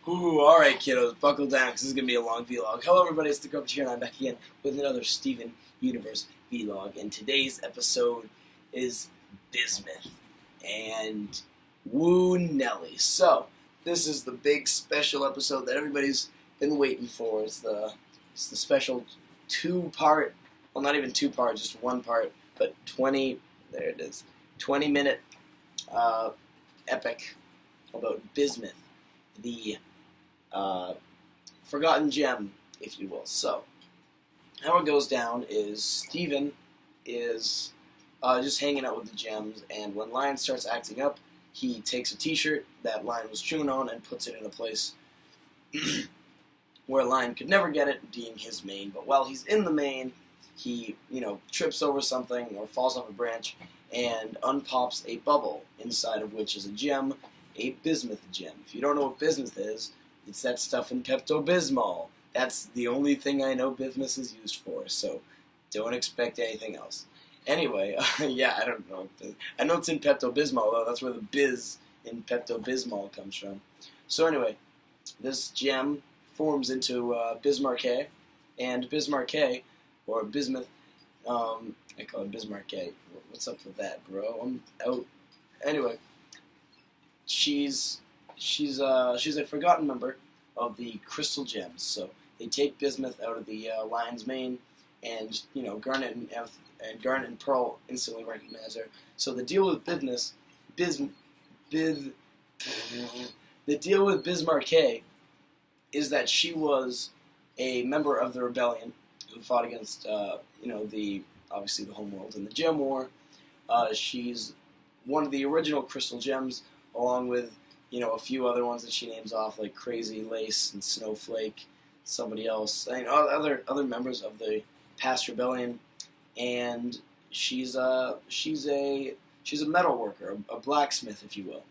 Ooh, alright kiddos, buckle down because this is going to be a long vlog. Hello everybody, it's the Garbage here and I'm back again with another Steven Universe vlog. And today's episode is Bismuth and Woo Nelly. So, this is the big special episode that everybody's been waiting for. It's the special two-part, well not even two-part, just one part, but 20 minute epic about Bismuth, the forgotten gem, if you will. So, how it goes down is Steven is just hanging out with the gems, and when Lion starts acting up, he takes a t-shirt that Lion was chewing on and puts it in a place where Lion could never get it, being his mane. But while he's in the mane, he, trips over something or falls off a branch and unpops a bubble, inside of which is a gem, a bismuth gem. If you don't know what bismuth is, it's that stuff in Pepto-Bismol. That's the only thing I know bismuth is used for, so don't expect anything else. Anyway, yeah, I don't know. I know it's in Pepto-Bismol, though. That's where the biz in Pepto-Bismol comes from. So anyway, this gem forms into Bismarck, and Bismarck, or bismuth, I call it Bismarck. What's up with that, bro? I'm out. Anyway, she's a forgotten member of the crystal gems. So they take bismuth out of the lion's mane, and Garnet and Pearl instantly recognize her. So the deal with Bismarck is that she was a member of the rebellion who fought against obviously the homeworld in the Gem War. She's one of the original crystal gems, along with a few other ones that she names off, like Crazy, Lace, and Snowflake, somebody else, and other members of the past rebellion. And she's a metal worker, a blacksmith, if you will.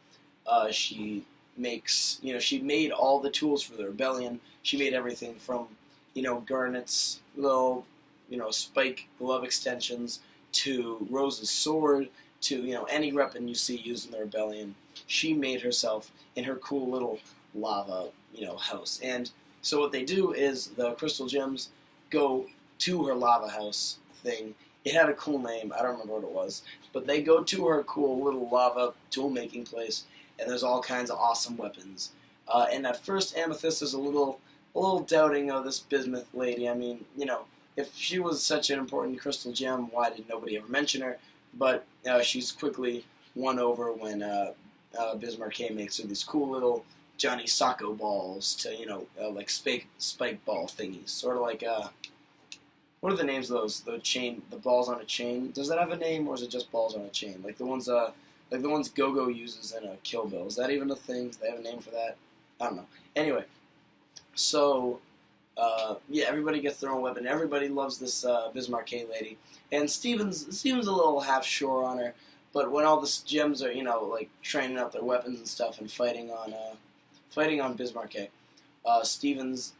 She makes, she made all the tools for the rebellion. She made everything from, Garnet's little, spike glove extensions to Rose's sword to, any weapon you see used in the rebellion. She made herself in her cool little lava, house. And so what they do is the crystal gems go to her lava house thing. It had a cool name. I don't remember what it was. But they go to her cool little lava tool-making place, and there's all kinds of awesome weapons. And at first, Amethyst is a little doubting of this bismuth lady. I mean, if she was such an important crystal gem, why did nobody ever mention her? But she's quickly won over when Bismarck makes her these cool little Johnny Sacco balls to, like spike ball thingies. Sort of like, what are the names of those? The balls on a chain. Does that have a name, or is it just balls on a chain? Like the ones Go-Go uses in Kill Bill. Is that even a thing? Do they have a name for that? I don't know. Anyway, so, yeah, everybody gets their own weapon. Everybody loves this Bismarck lady. And Steven's a little half-sure on her. But when all the gems are, like training out their weapons and stuff and fighting on Bismarck, Steven's,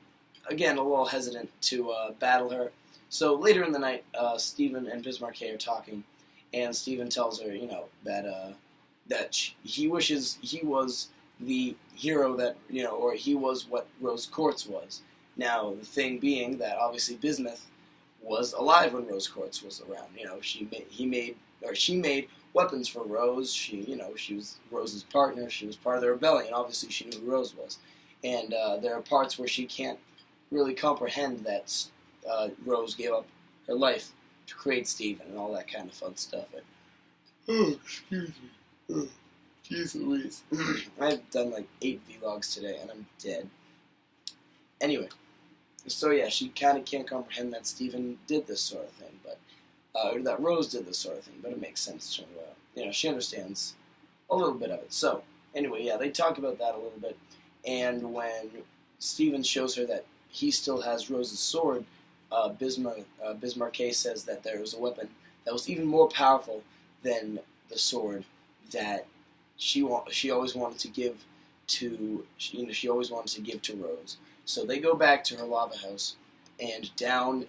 again, a little hesitant to battle her. So later in the night, Steven and Bismarck are talking, and Steven tells her, that he wishes he was the hero that, or he was what Rose Quartz was. Now, the thing being that obviously Bismuth was alive when Rose Quartz was around. She made weapons for Rose. She was Rose's partner. She was part of the rebellion. Obviously, she knew who Rose was. And there are parts where she can't really comprehend that Rose gave up her life to create Steven and all that kind of fun stuff. And, excuse me. Jeez Louise. I've done like 8 vlogs today, and I'm dead. Anyway, so yeah, she kind of can't comprehend that Steven did this sort of thing, but or that Rose did this sort of thing, but it makes sense to her. She understands a little bit of it. So, anyway, yeah, they talk about that a little bit, and when Steven shows her that he still has Rose's sword, Bismarck says that there was a weapon that was even more powerful than the sword that she always wanted to give to Rose. So they go back to her lava house, and down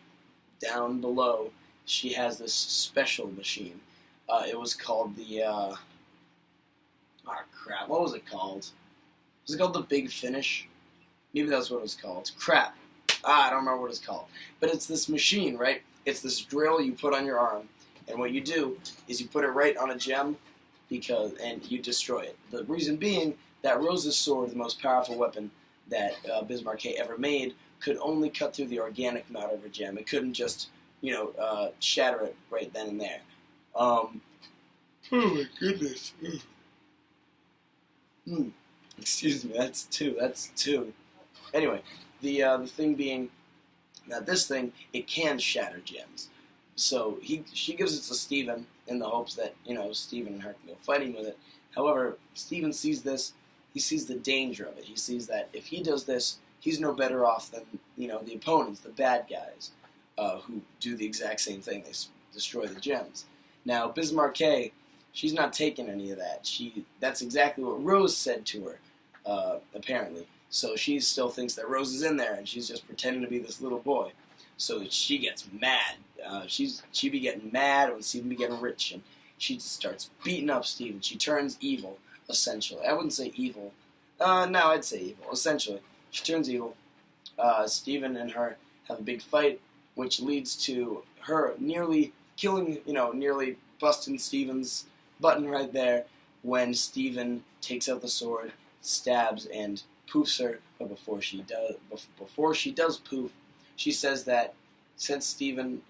below she has this special machine. It was called the what was it called? Was it called the Big Finish? Maybe that's what it was called. Crap. I don't remember what it's called. But it's this machine, right? It's this drill you put on your arm, and what you do is you put it right on a gem, and you destroy it. The reason being that Rose's sword, the most powerful weapon that Bismarck ever made, could only cut through the organic matter of a gem. It couldn't just, shatter it right then and there. Oh my goodness. Excuse me, that's two. Anyway, the thing being that this thing, it can shatter gems. So she gives it to Steven in the hopes that, Steven and her can go fighting with it. However, Steven sees this, he sees the danger of it. He sees that if he does this, he's no better off than, the opponents, the bad guys, who do the exact same thing. They destroy the gems. Now, Bismarck, she's not taking any of that. That's exactly what Rose said to her, apparently. So she still thinks that Rose is in there, and she's just pretending to be this little boy. So she gets mad. She be getting mad when Steven be getting rich, and she just starts beating up Steven. She turns evil, essentially. I wouldn't say evil. No, I'd say evil. Essentially, she turns evil. Steven and her have a big fight, which leads to her nearly killing, nearly busting Steven's button right there when Steven takes out the sword, stabs, and poofs her. But before she does poof, she says that since Steven,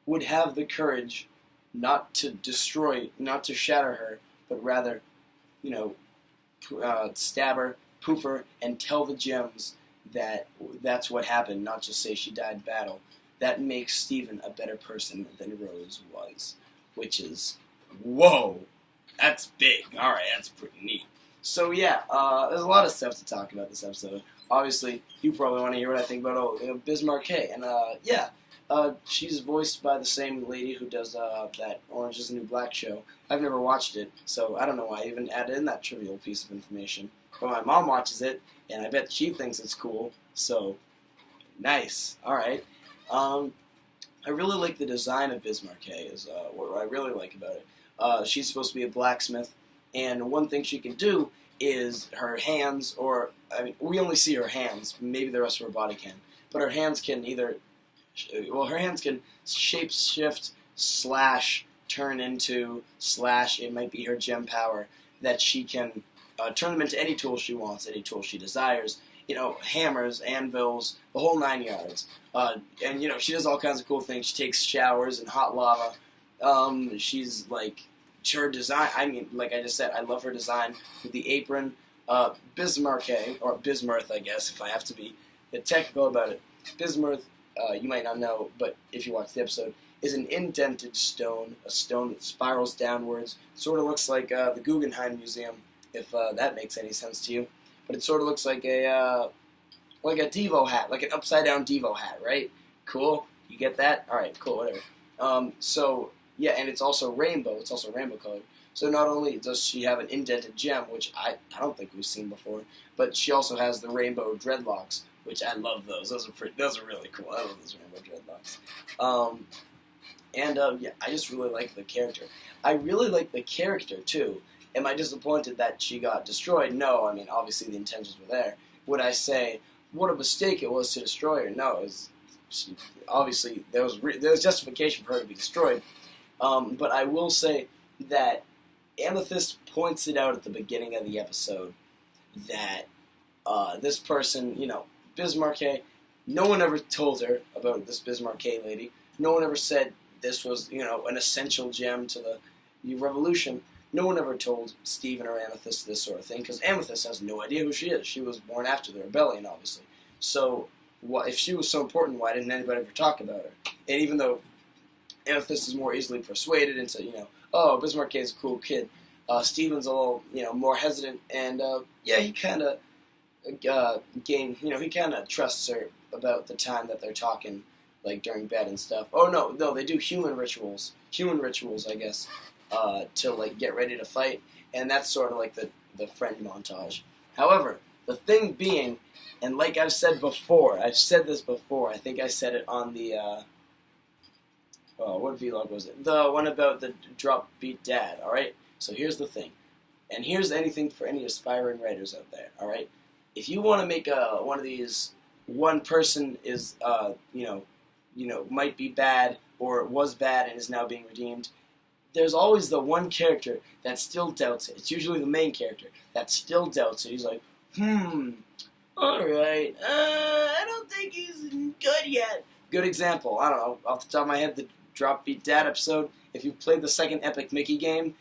would have the courage not to destroy, not to shatter her, but rather, stab her, poof her, and tell the gems that that's what happened, not just say she died in battle, that makes Steven a better person than Rose was. Which is, whoa, that's big. Alright, that's pretty neat. So yeah, there's a lot of stuff to talk about this episode. Obviously, you probably want to hear what I think about Bismarck, and she's voiced by the same lady who does that Orange is the New Black show. I've never watched it, so I don't know why I even added in that trivial piece of information. But my mom watches it, and I bet she thinks it's cool, so nice. Alright. I really like the design of Bismarck, is what I really like about it. She's supposed to be a blacksmith, and one thing she can do is her hands, we only see her hands, maybe the rest of her body can, but her hands can shape-shift, slash, turn into, slash, it might be her gem power, that she can turn them into any tool she wants, any tool she desires, hammers, anvils, the whole 9 yards. And she does all kinds of cool things. She takes showers in hot lava. She's like, her design, like I just said, I love her design with the apron. Bismarck, or Bismuth, I guess, if I have to be technical about it. Bismuth, you might not know, but if you watch the episode, is an indented stone, a stone that spirals downwards. Sort of looks like the Guggenheim Museum, if that makes any sense to you. But it sort of looks like a Devo hat, like an upside-down Devo hat, right? Cool? You get that? Alright, cool, whatever. Yeah, and it's also rainbow. It's also rainbow-colored. So not only does she have an indented gem, which I don't think we've seen before, but she also has the rainbow dreadlocks, which I love those. Those are really cool. I love those rainbow dreadlocks. Yeah, I just really like the character. I really like the character, too. Am I disappointed that she got destroyed? No, obviously the intentions were there. Would I say, what a mistake it was to destroy her? No, obviously there was justification for her to be destroyed. But I will say that Amethyst points it out at the beginning of the episode that this person, Bismarck, no one ever told her about this Bismarck lady. No one ever said this was, an essential gem to the revolution. No one ever told Steven or Amethyst this sort of thing, because Amethyst has no idea who she is. She was born after the rebellion, obviously. So, if she was so important, why didn't anybody ever talk about her? And even though Amethyst is more easily persuaded into, oh, Bismarck is a cool kid, Steven's a little, more hesitant, and, he kind of he kind of trusts her about the time that they're talking, like, during bed and stuff. Oh, no, they do human rituals, I guess. To like get ready to fight, and that's sort of like the friend montage. However, the thing being, and like I've said this before, I think I said it on the what vlog was it? The one about the drop beat dad. All right. So here's the thing, and here's anything for any aspiring writers out there. All right. if you want to make one of these, one person is, might be bad or was bad and is now being redeemed, there's always the one character that still doubts it. It's usually the main character that still doubts it. He's like, alright, I don't think he's good yet. Good example, I don't know, off the top of my head, the Drop Beat Dad episode. If you've played the second Epic Mickey game,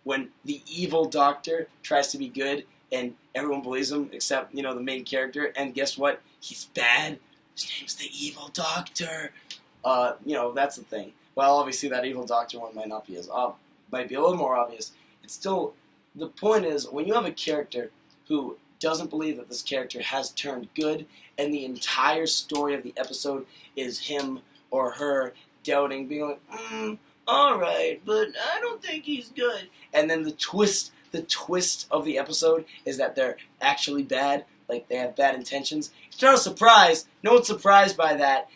when the evil doctor tries to be good and everyone believes him except, the main character, and guess what? He's bad. His name's the evil doctor. That's the thing. Well, obviously that evil doctor one might not be might be a little more obvious. It's still, the point is, when you have a character who doesn't believe that this character has turned good, and the entire story of the episode is him or her doubting, being like, alright, but I don't think he's good. And then the twist of the episode is that they're actually bad, like they have bad intentions. It's not a surprise. No one's surprised by that.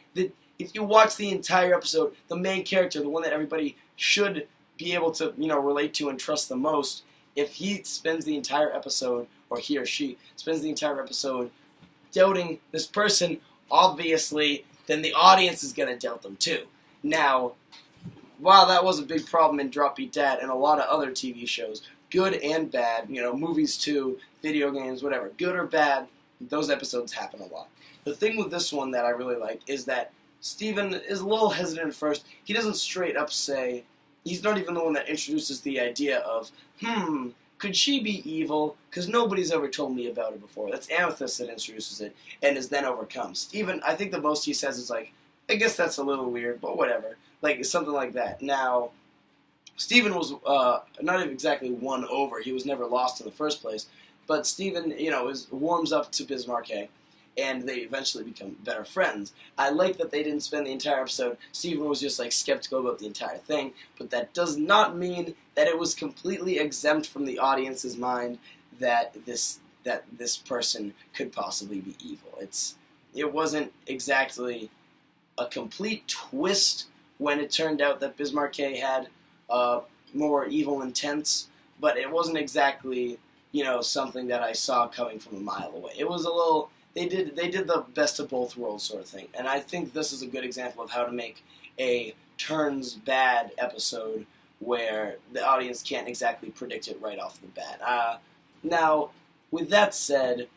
If you watch the entire episode, the main character, the one that everybody should be able to, relate to and trust the most, if he spends the entire episode, or he or she spends the entire episode doubting this person, obviously, then the audience is going to doubt them too. Now, while that was a big problem in Drop Beat Dad and a lot of other TV shows, good and bad, movies too, video games, whatever, good or bad, those episodes happen a lot. The thing with this one that I really like is that Steven is a little hesitant at first. He doesn't straight up say, he's not even the one that introduces the idea of, could she be evil? Because nobody's ever told me about it before. That's Amethyst that introduces it and is then overcome. Steven, I think the most he says is like, I guess that's a little weird, but whatever. Like, something like that. Now, Steven was not even exactly won over. He was never lost in the first place. But Steven, warms up to Bismarck, and they eventually become better friends. I like that they didn't spend the entire episode. Steven was just skeptical about the entire thing, but that does not mean that it was completely exempt from the audience's mind that this person could possibly be evil. It wasn't exactly a complete twist when it turned out that Bismarck had more evil intents, but it wasn't exactly something that I saw coming from a mile away. It was a little. They did the best of both worlds sort of thing. And I think this is a good example of how to make a turns bad episode where the audience can't exactly predict it right off the bat. Now, with that said,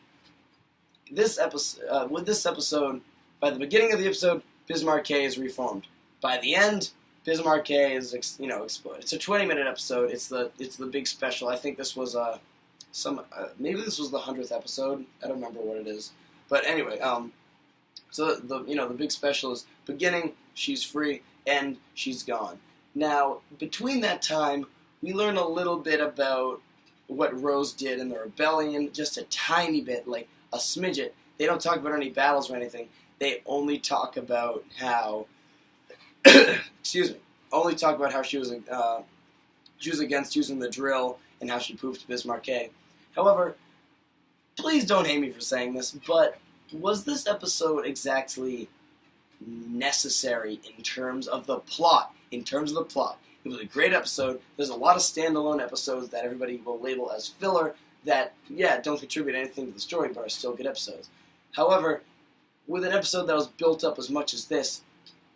with this episode, by the beginning of the episode, Bismarck is reformed. By the end, Bismarck is exploded. It's a 20-minute episode. It's the big special. I think this was maybe this was the 100th episode. I don't remember what it is. But anyway, so the big special is beginning, she's free, end, she's gone. Now, between that time, we learn a little bit about what Rose did in the rebellion, just a tiny bit, like a smidget. They don't talk about any battles or anything. They only talk about how, only talk about how she was against using the drill and how she proved to Bismarck. However, please don't hate me for saying this, but was this episode exactly necessary in terms of the plot? It was a great episode. There's a lot of standalone episodes that everybody will label as filler that, don't contribute anything to the story, but are still good episodes. However, with an episode that was built up as much as this,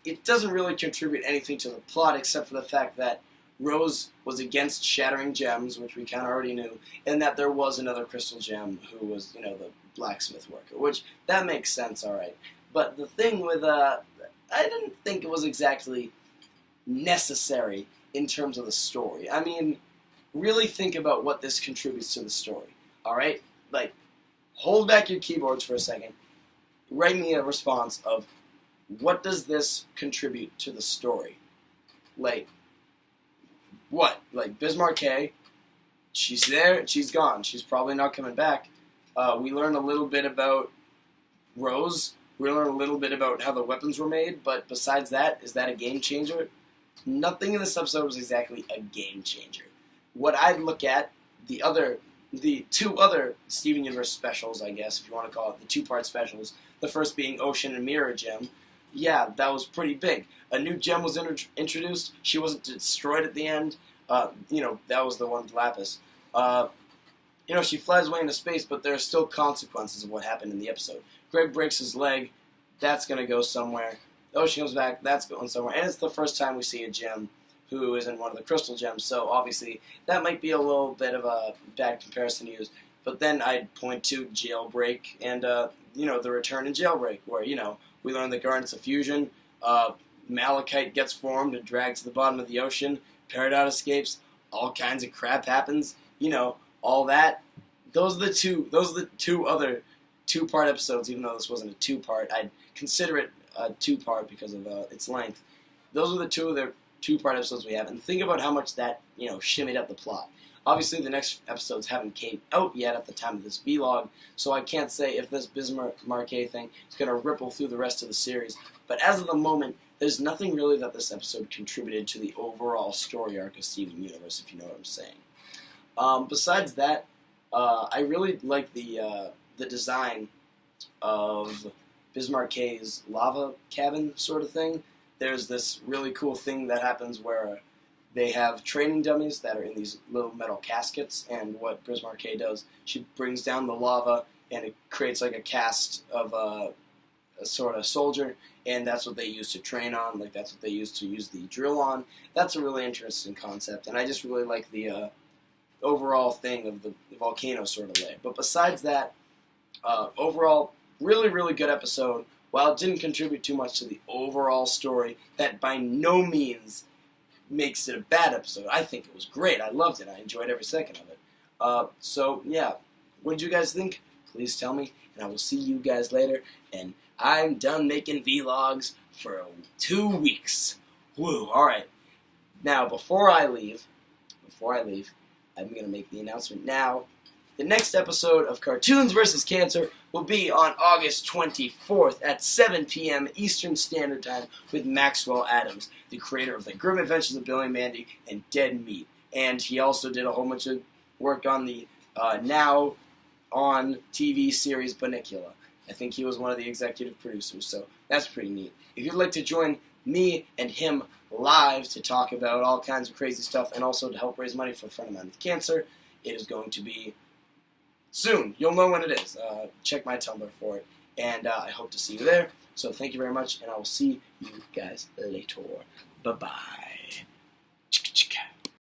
it doesn't really contribute anything to the plot except for the fact that Rose was against shattering gems, which we kind of already knew, and that there was another crystal gem who was, the blacksmith worker, which, that makes sense, alright. But the thing with, I didn't think it was exactly necessary in terms of the story. I mean, really think about what this contributes to the story, alright? Hold back your keyboards for a second. Write me a response of, what does this contribute to the story? What? Bismarck, she's there, she's gone. She's probably not coming back. We learn a little bit about Rose. We learn a little bit about how the weapons were made, but besides that, is that a game changer? Nothing in this episode was exactly a game changer. What I'd look at, the two other Steven Universe specials, I guess, if you want to call it, the two-part specials, the first being Ocean and Mirror Gem, that was pretty big. A new gem was introduced. She wasn't destroyed at the end. That was the one with Lapis. she flies away into space, but there are still consequences of what happened in the episode. Greg breaks his leg, that's going to go somewhere. The ocean comes back, that's going somewhere. And it's the first time we see a gem who is in one of the crystal gems, so obviously that might be a little bit of a bad comparison to use. But then I'd point to Jailbreak and, the return in Jailbreak, where, we learn the Gardens of Fusion, Malachite gets formed and dragged to the bottom of the ocean, Peridot escapes, all kinds of crap happens, all that. Those are the two other two-part episodes, even though this wasn't a two-part. I'd consider it a two-part because of its length. Those are the two of the two-part episodes we have, and think about how much that, shimmied up the plot. Obviously, the next episodes haven't came out yet at the time of this vlog, so I can't say if this Bismuth thing is going to ripple through the rest of the series. But as of the moment, there's nothing really that this episode contributed to the overall story arc of Steven Universe, if you know what I'm saying. Besides that, I really like the design of Bismarck's lava cabin sort of thing. There's this really cool thing that happens where they have training dummies that are in these little metal caskets, and what Bismarck does, she brings down the lava, and it creates like a cast of a sort of soldier, and that's what they use to train on, like that's what they use to use the drill on. That's a really interesting concept, and I just really like the overall thing of the volcano sort of way. But besides that, overall, really, really good episode. While it didn't contribute too much to the overall story, that by no means makes it a bad episode. I think it was great. I loved it. I enjoyed every second of it. So, yeah. What did you guys think? Please tell me, and I will see you guys later. And I'm done making vlogs for 2 weeks. Woo, alright. Now, before I leave, I'm going to make the announcement now. The next episode of Cartoons vs. Cancer will be on August 24th at 7 p.m. Eastern Standard Time with Maxwell Adams, the creator of The Grim Adventures of Billy and Mandy and Dead Meat. And he also did a whole bunch of work on the now on TV series Bunnicula. I think he was one of the executive producers, so that's pretty neat. If you'd like to join me and him live to talk about all kinds of crazy stuff and also to help raise money for a friend of mine with cancer, it is going to be soon. You'll know when it is. Check my Tumblr for it. And I hope to see you there. So thank you very much, and I will see you guys later. Bye-bye.